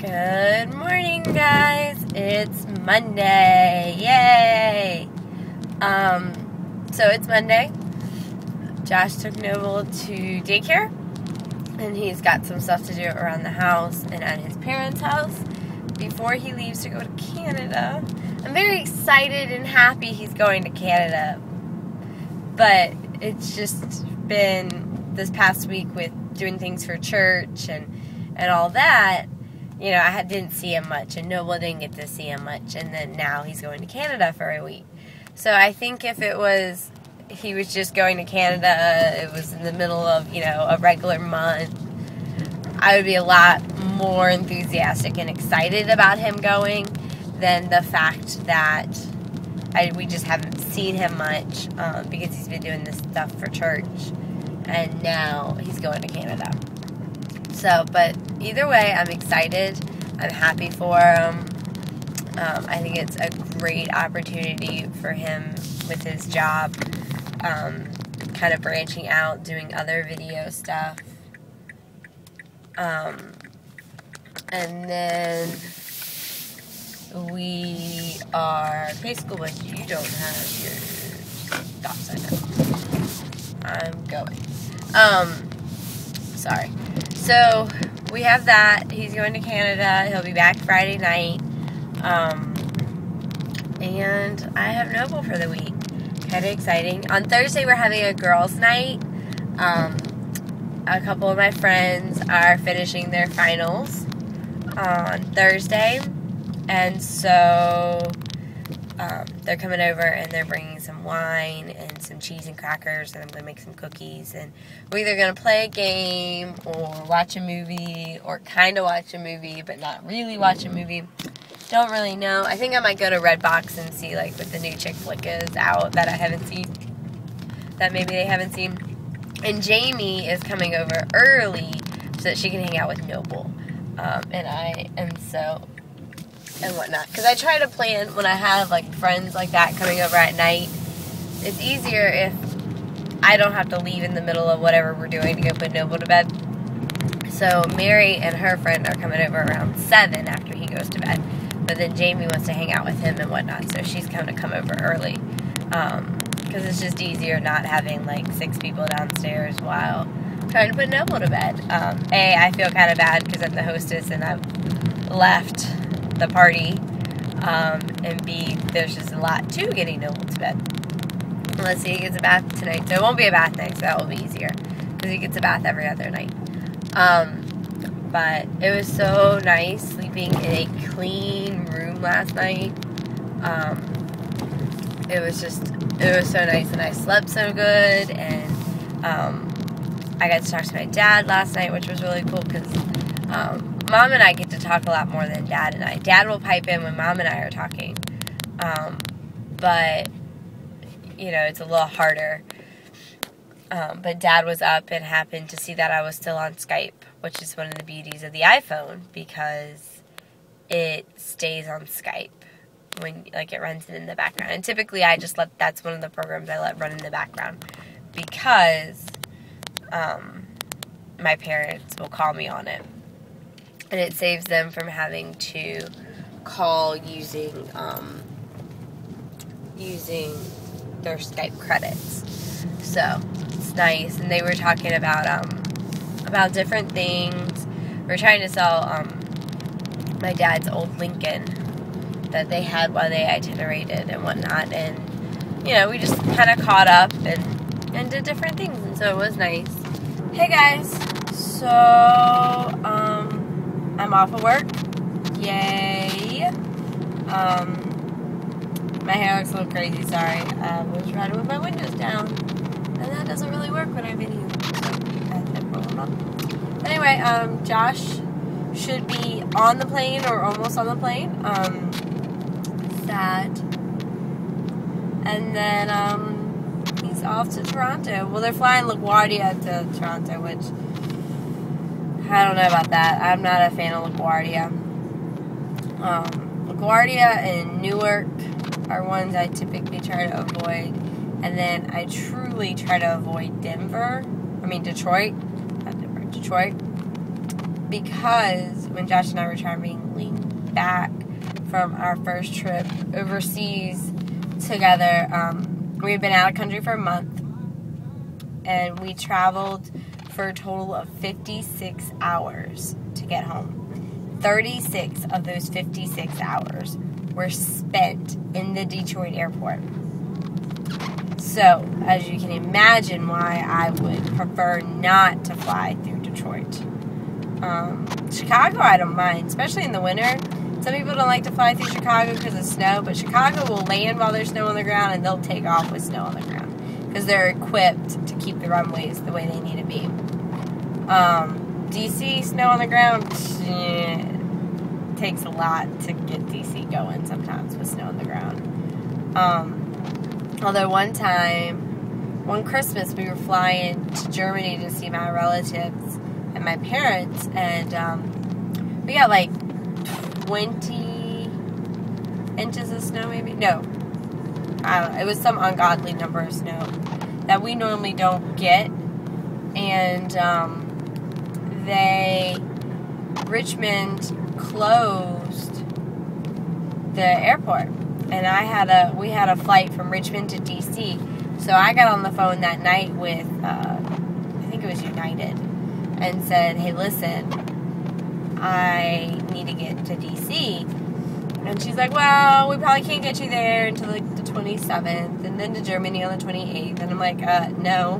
Good morning, guys. It's Monday. Yay! So it's Monday. Josh took Noble to daycare, and he's got some stuff to do around the house and at his parents' house before he leaves to go to Canada. I'm very excited and happy he's going to Canada, but it's just been this past week with doing things for church and all that. You know, I didn't see him much, and Noble didn't get to see him much, and then now he's going to Canada for a week. So I think if he was just going to Canada, it was in the middle of, a regular month, I would be a lot more enthusiastic and excited about him going than the fact that we just haven't seen him much because he's been doing this stuff for church, and now he's going to Canada. So, but either way, I'm excited. I'm happy for him. I think it's a great opportunity for him with his job, kind of branching out, doing other video stuff. And then we are, okay, school bus, you don't have your stop sign up. I'm going. Sorry. So, we have that. He's going to Canada. He'll be back Friday night. And I have Noble for the week. Kind of exciting. On Thursday, we're having a girls' night. A couple of my friends are finishing their finals on Thursday. And so, they're coming over and they're bringing some wine and some cheese and crackers, and I'm going to make some cookies, and we're either going to play a game or watch a movie, or kind of watch a movie but not really watch a movie. Don't really know. I think I might go to Redbox and see like what the new chick flick is out that I haven't seen, that maybe they haven't seen. And Jamie is coming over early so that she can hang out with Noble, and whatnot. Because I try to plan when I have like friends like that coming over at night. It's easier if I don't have to leave in the middle of whatever we're doing to go put Noble to bed. So Mary and her friend are coming over around 7 after he goes to bed. But then Jamie wants to hang out with him and whatnot, so she's going to come over early. Because it's just easier not having like 6 people downstairs while trying to put Noble to bed. A, I feel kind of bad because I'm the hostess and I've left the party, and B, there's just a lot to getting Noble to bed. Let's see, he gets a bath tonight, so it won't be a bath night, so that will be easier, because he gets a bath every other night. But it was so nice sleeping in a clean room last night. It was so nice, and I slept so good, and I got to talk to my dad last night, which was really cool, because Mom and I get to talk a lot more than Dad and I. Dad will pipe in when Mom and I are talking. But, it's a little harder. But Dad was up and happened to see that I was still on Skype, which is one of the beauties of the iPhone, because it stays on Skype when, it runs in the background. And typically that's one of the programs I let run in the background, because my parents will call me on it. And it saves them from having to call using their Skype credits. So it's nice. And they were talking about different things. We're trying to sell my dad's old Lincoln that they had while they itinerated and whatnot. And we just kind of caught up and did different things. And so it was nice. Hey guys. So I'm off of work. Yay. My hair looks a little crazy, sorry. I was trying to move my windows down, and that doesn't really work when I video. Anyway, Josh should be on the plane, or almost on the plane. Sad. And then, he's off to Toronto. Well, they're flying LaGuardia to Toronto, which I don't know about that. I'm not a fan of LaGuardia. LaGuardia and Newark are ones I typically try to avoid. And then I truly try to avoid Detroit. Not Denver, Detroit. because when Josh and I were traveling back from our first trip overseas together, we had been out of country for a month, and we traveled for a total of 56 hours to get home. 36 of those 56 hours were spent in the Detroit airport. So, as you can imagine why I would prefer not to fly through Detroit. Chicago, I don't mind, especially in the winter. Some people don't like to fly through Chicago because of snow, but Chicago will land while there's snow on the ground, and they'll take off with snow on the ground because they're equipped to keep the runways the way they need to be. DC, snow on the ground, takes a lot to get DC going sometimes with snow on the ground. Although one Christmas, we were flying to Germany to see my relatives and my parents, and we got like 20 inches of snow, maybe? No. I don't know. It was some ungodly number of snow that we normally don't get. And Richmond closed the airport. And we had a flight from Richmond to DC. So I got on the phone that night with, I think it was United, and said, hey, listen, I need to get to DC. And she's like, well, we probably can't get you there until like the 27th, and then to Germany on the 28th. And I'm like, no.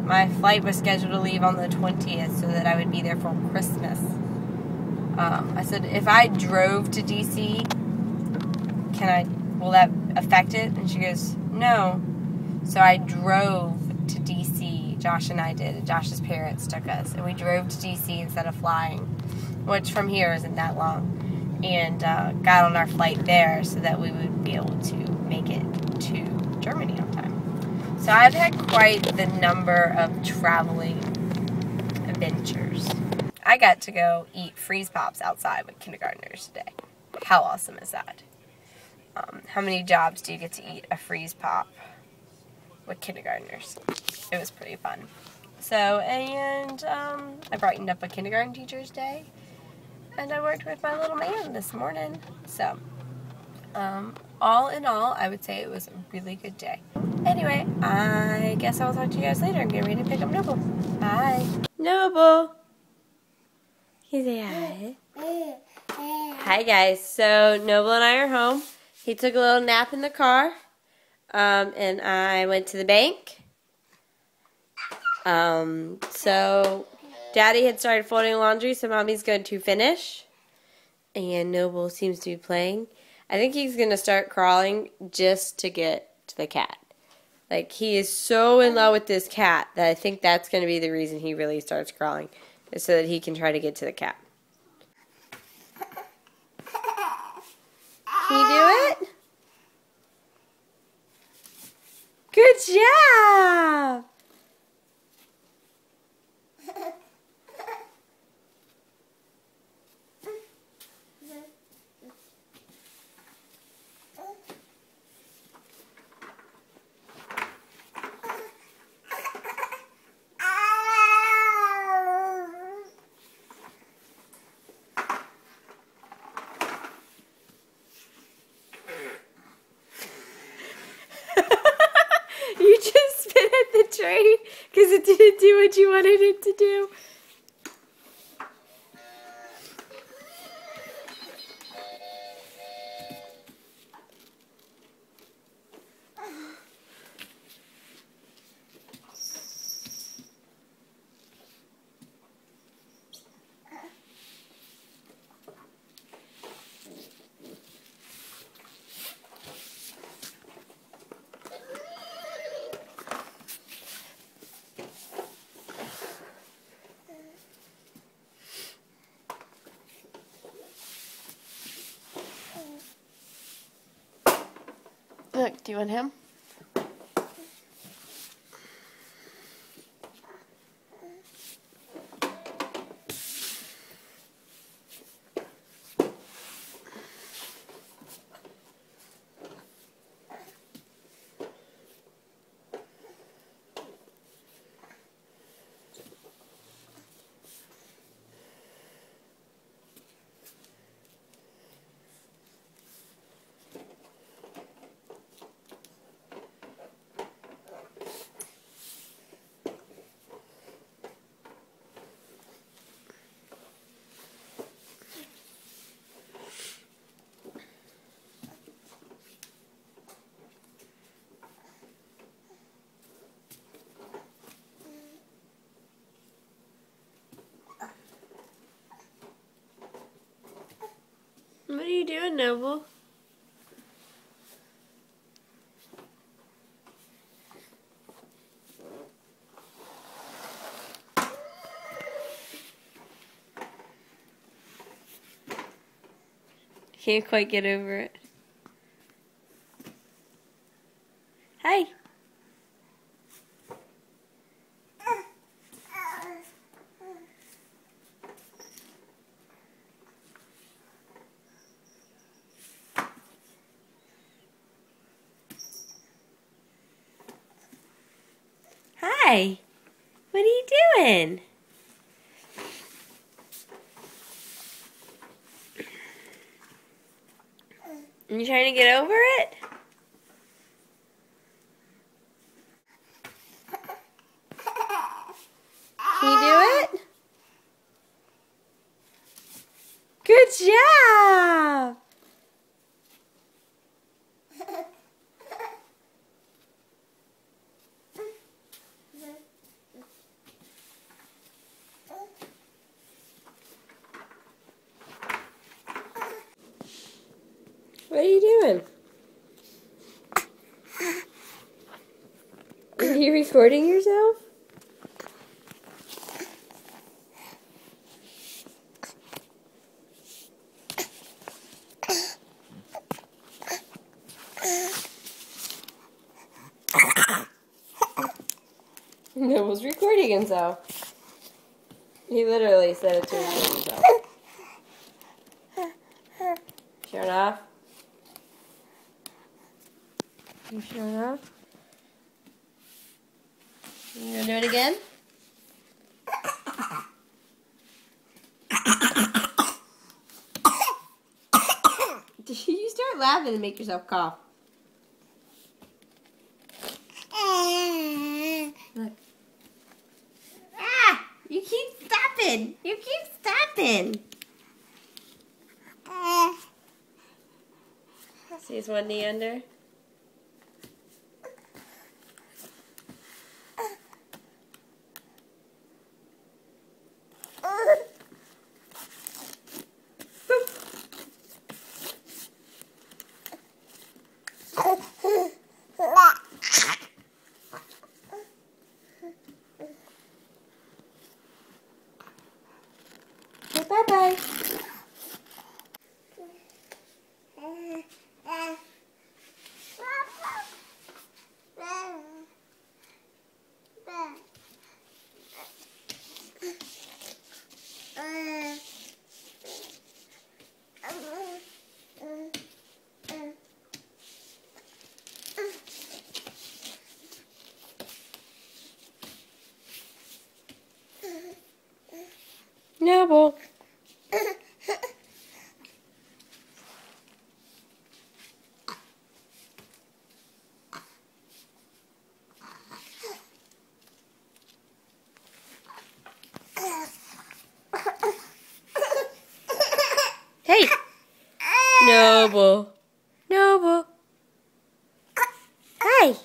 My flight was scheduled to leave on the 20th so that I would be there for Christmas. I said, if I drove to DC, will that affect it? And she goes, no. So I drove to DC. Josh and I did. Josh's parents took us, and we drove to DC instead of flying, which from here isn't that long, and got on our flight there so that we would be able to make it to Germany on time. So I've had quite the number of traveling adventures. I got to go eat freeze pops outside with kindergartners today. How awesome is that? How many jobs do you get to eat a freeze pop with kindergartners? It was pretty fun. So, and I brightened up a kindergarten teacher's day, and I worked with my little man this morning. So, all in all, I would say it was a really good day. Anyway, I guess I'll talk to you guys later. I'm getting ready to pick up Noble. Bye. Noble. He's a hi. Hi, guys. So, Noble and I are home. He took a little nap in the car, and I went to the bank. So Daddy had started folding laundry, so Mommy's going to finish. And Noble seems to be playing. I think he's going to start crawling just to get to the cat. Like, he is so in love with this cat that I think that's going to be the reason he really starts crawling, is so that he can try to get to the cat. Can you do it? Good job! You just spit at the train because it didn't do what you wanted it to do. Look, do you want him? you doing, Noble? Can't quite get over it. Hey. Hi. What are you doing? Are you trying to get over it? Can you do it? Good job! What are you doing? Are you recording yourself? Noble's recording himself. He literally said it to himself. Shut it off. You shut it off? You gonna do it again? You start laughing and make yourself cough. Look. Ah! You keep stopping! You keep stopping! See his one knee under? Bye-bye. Noble. Hey! Noble. Noble. Hey!